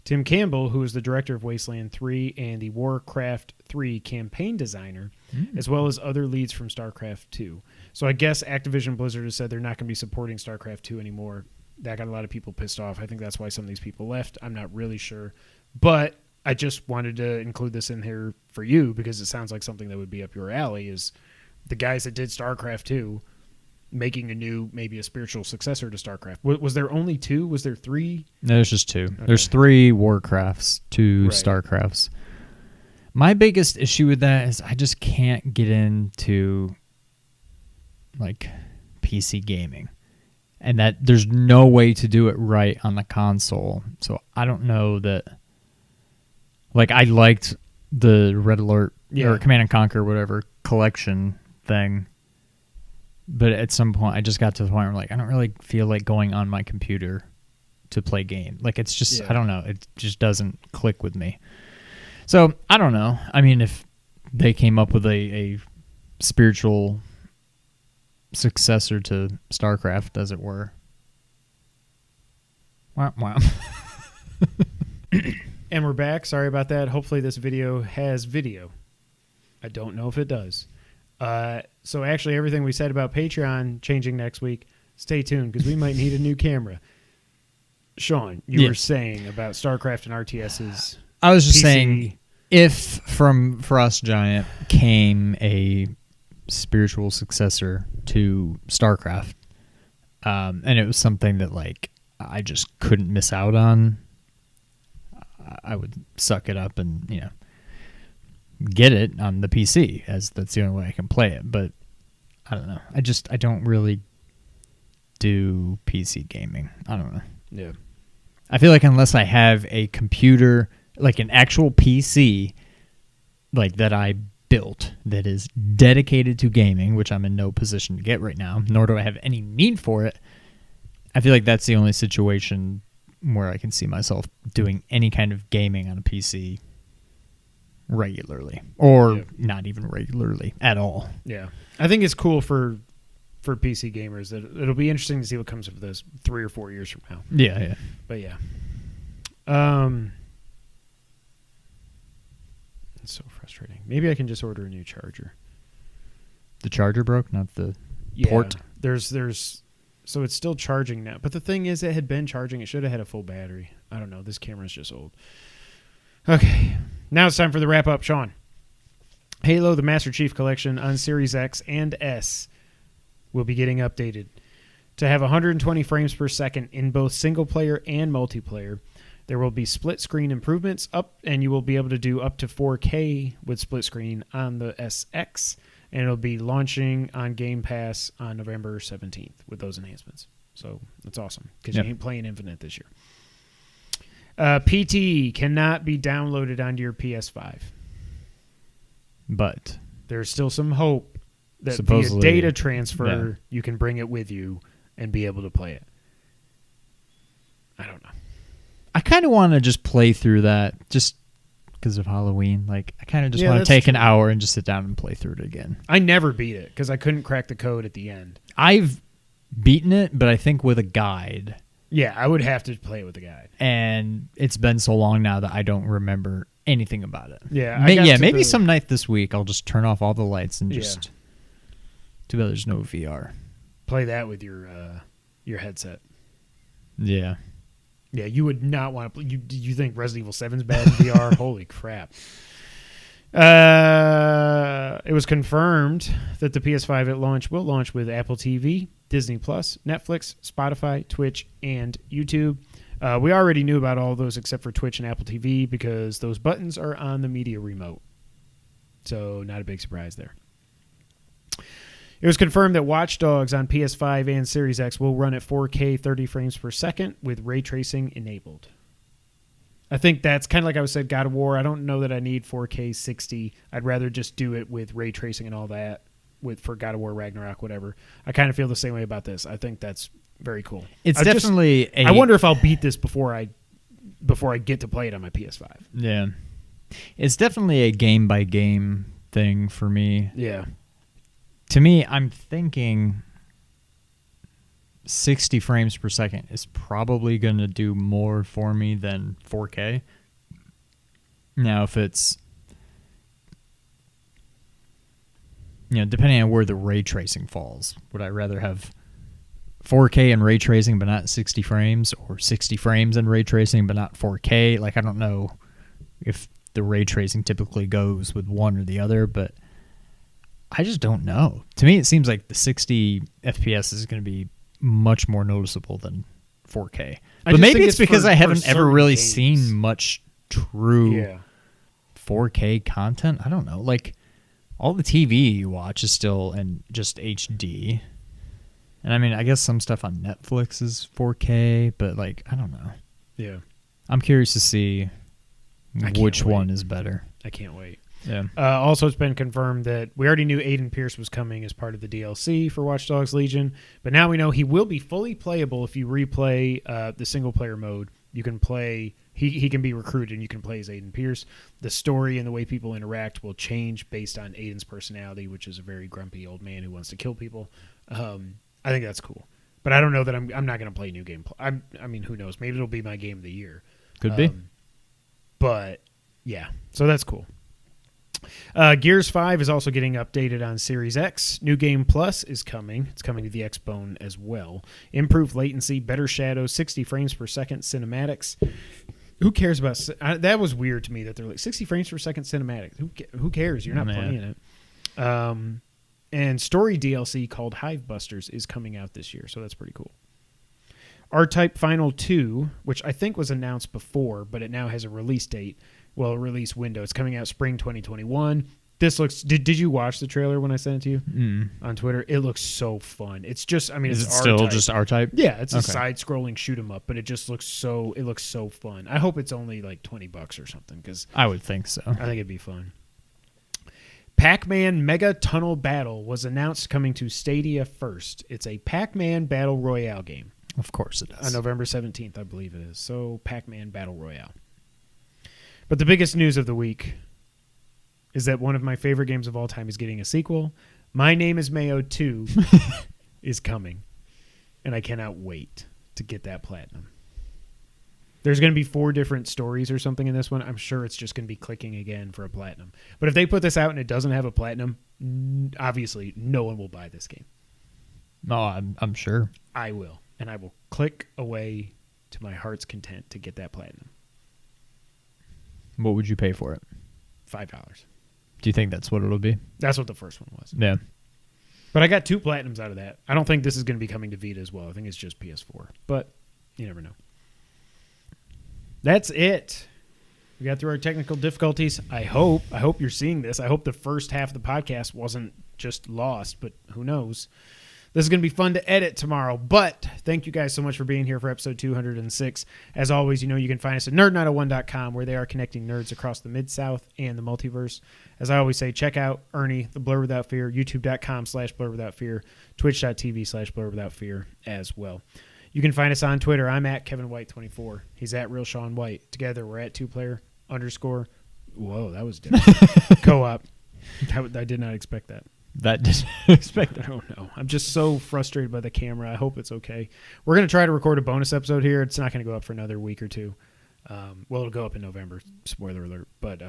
Tim Campbell, who is the director of Wasteland 3 and the Warcraft 3 campaign designer, as well as other leads from StarCraft 2. So I guess Activision Blizzard has said they're not going to be supporting StarCraft 2 anymore. That got a lot of people pissed off. I think that's why some of these people left. I'm not really sure. But I just wanted to include this in here for you because it sounds like something that would be up your alley is the guys that did StarCraft 2 making a new, maybe a spiritual successor to StarCraft. Was there only 2? Was there 3? No, there's just 2. Okay. There's 3 Warcrafts, 2 Right. StarCrafts. My biggest issue with that is I just can't get into like PC gaming. And that there's no way to do it right on the console. So I don't know that. Like, I liked the Red Alert or Command and Conquer, whatever, collection thing. But at some point, I just got to the point where I'm like, I don't really feel like going on my computer to play game. Like, it's just, I don't know. It just doesn't click with me. So, I don't know. I mean, if they came up with a spiritual successor to StarCraft, as it were. Wow. And we're back. Sorry about that. Hopefully this video has video. I don't know if it does. So actually everything we said about Patreon changing next week, stay tuned because we might need a new camera. Sean, you were saying about StarCraft and RTS's I was just PC. saying, if from Frost Giant came a spiritual successor to StarCraft, and it was something that like I just couldn't miss out on, I would suck it up and get it on the PC, as that's the only way I can play it. But I don't know. I don't really do PC gaming. I don't know. Yeah. I feel like unless I have a computer, like an actual PC, like that I built that is dedicated to gaming, which I'm in no position to get right now, nor do I have any need for it, I feel like that's the only situation where I can see myself doing any kind of gaming on a PC regularly, or not even regularly at all. Yeah. I think it's cool for PC gamers. That it'll be interesting to see what comes of this 3 or 4 years from now. Yeah. But yeah. It's so frustrating. Maybe I can just order a new charger. The charger broke, not the port. There's so it's still charging now. But the thing is, it had been charging. It should have had a full battery. I don't know. This camera's just old. Okay. Now it's time for the wrap up, Sean. Halo, the Master Chief Collection on Series X and S will be getting updated to have 120 frames per second in both single player and multiplayer. There will be split screen improvements and you will be able to do up to 4K with split screen on the SX, and it'll be launching on Game Pass on November 17th with those enhancements. So that's awesome because you ain't playing Infinite this year. PT cannot be downloaded onto your PS5. But there's still some hope that via data transfer, you can bring it with you and be able to play it. I don't know. I kind of want to just play through that just because of Halloween. Like, I kind of just want to take an hour and just sit down and play through it again. I never beat it because I couldn't crack the code at the end. I've beaten it, but I think with a guide. Yeah, I would have to play it with a guide. And it's been so long now that I don't remember anything about it. Yeah, maybe some night this week I'll just turn off all the lights and just... Too bad there's no VR. Play that with your headset. Yeah. Yeah, you would not want to play. You think Resident Evil 7 is bad in VR? Holy crap. It was confirmed that the PS5 at launch will launch with Apple TV, Disney Plus, Netflix, Spotify, Twitch, and YouTube. We already knew about all those except for Twitch and Apple TV because those buttons are on the media remote. So not a big surprise there. It was confirmed that Watch Dogs on PS5 and Series X will run at 4K 30 frames per second with ray tracing enabled. I think that's kind of like I said, God of War. I don't know that I need 4K 60. I'd rather just do it with ray tracing and all that for God of War Ragnarok, whatever. I kind of feel the same way about this. I think that's very cool. It's definitely I wonder if I'll beat this before I get to play it on my PS5. Yeah. It's definitely a game by game thing for me. Yeah. To me, I'm thinking 60 frames per second is probably going to do more for me than 4K. Now, if it's, depending on where the ray tracing falls, would I rather have 4K and ray tracing but not 60 frames, or 60 frames and ray tracing but not 4K? Like, I don't know if the ray tracing typically goes with one or the other, but I just don't know. To me, it seems like the 60 FPS is going to be much more noticeable than 4K. But maybe it's because I haven't ever really seen much true 4K content. I don't know. Like, all the TV you watch is still in just HD. And I mean, I guess some stuff on Netflix is 4K, but like, I don't know. Yeah. I'm curious to see which one is better. I can't wait. Yeah. Also, it's been confirmed that we already knew Aiden Pierce was coming as part of the DLC for Watch Dogs Legion, but now we know he will be fully playable if you replay the single-player mode. You can play... He can be recruited, and you can play as Aiden Pierce. The story and the way people interact will change based on Aiden's personality, which is a very grumpy old man who wants to kill people. I think that's cool. But I don't know that I'm not going to play New Game. I mean, who knows? Maybe it'll be my game of the year. Could be. But, yeah. So that's cool. Gears 5 is also getting updated on Series X. New Game Plus is coming. It's coming to the Xbone as well. Improved latency, better shadows, 60 frames per second cinematics. Who cares about... that was weird to me that they're like 60 frames per second cinematics. Who cares? You're not playing it. And story DLC called Hive Busters is coming out this year, so that's pretty cool. R-Type Final 2, which I think was announced before, but it now has a release date. Well, a release window. It's coming out spring 2021. This looks... Did you watch the trailer when I sent it to you on Twitter? It looks so fun. It's just... I mean, is it's it still just R-Type? Yeah, it's a side-scrolling shoot-'em-up, but it just looks so... It looks so fun. I hope it's only like $20 or something, because... I would think so. I think it'd be fun. Pac-Man Mega Tunnel Battle was announced coming to Stadia first. It's a Pac-Man Battle Royale game. Of course it is. On November 17th, I believe it is. So, Pac-Man Battle Royale. But the biggest news of the week is that one of my favorite games of all time is getting a sequel. My Name is Mayo 2 is coming. And I cannot wait to get that platinum. There's going to be 4 different stories or something in this one. I'm sure it's just going to be clicking again for a platinum. But if they put this out and it doesn't have a platinum, obviously no one will buy this game. No, I'm sure. I will. And I will click away to my heart's content to get that platinum. What would you pay for it? $5. Do you think that's what it'll be? That's what the first one was. Yeah. But I got 2 platinums out of that. I don't think this is going to be coming to Vita as well. I think it's just PS4. But you never know. That's it. We got through our technical difficulties. I hope you're seeing this. I hope the first half of the podcast wasn't just lost, but who knows? This is going to be fun to edit tomorrow. But thank you guys so much for being here for episode 206. As always, you can find us at nerd901.com, where they are connecting nerds across the Mid-South and the multiverse. As I always say, check out Ernie, the Blur Without Fear, youtube.com/Blur Without Fear, twitch.tv/Blur Without Fear as well. You can find us on Twitter. I'm at Kevin White 24. He's at Real Sean White. Together, we're at 2player_. Whoa, that was different. Co-op. I did not expect that. That didn't expect that. I don't know. I'm just so frustrated by the camera. I hope it's okay. We're going to try to record a bonus episode here. It's not going to go up for another week or two. It'll go up in November. Spoiler alert. But,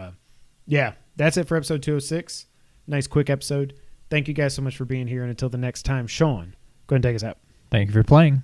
yeah, that's it for episode 206. Nice, quick episode. Thank you guys so much for being here. And until the next time, Sean, go ahead and take us out. Thank you for playing.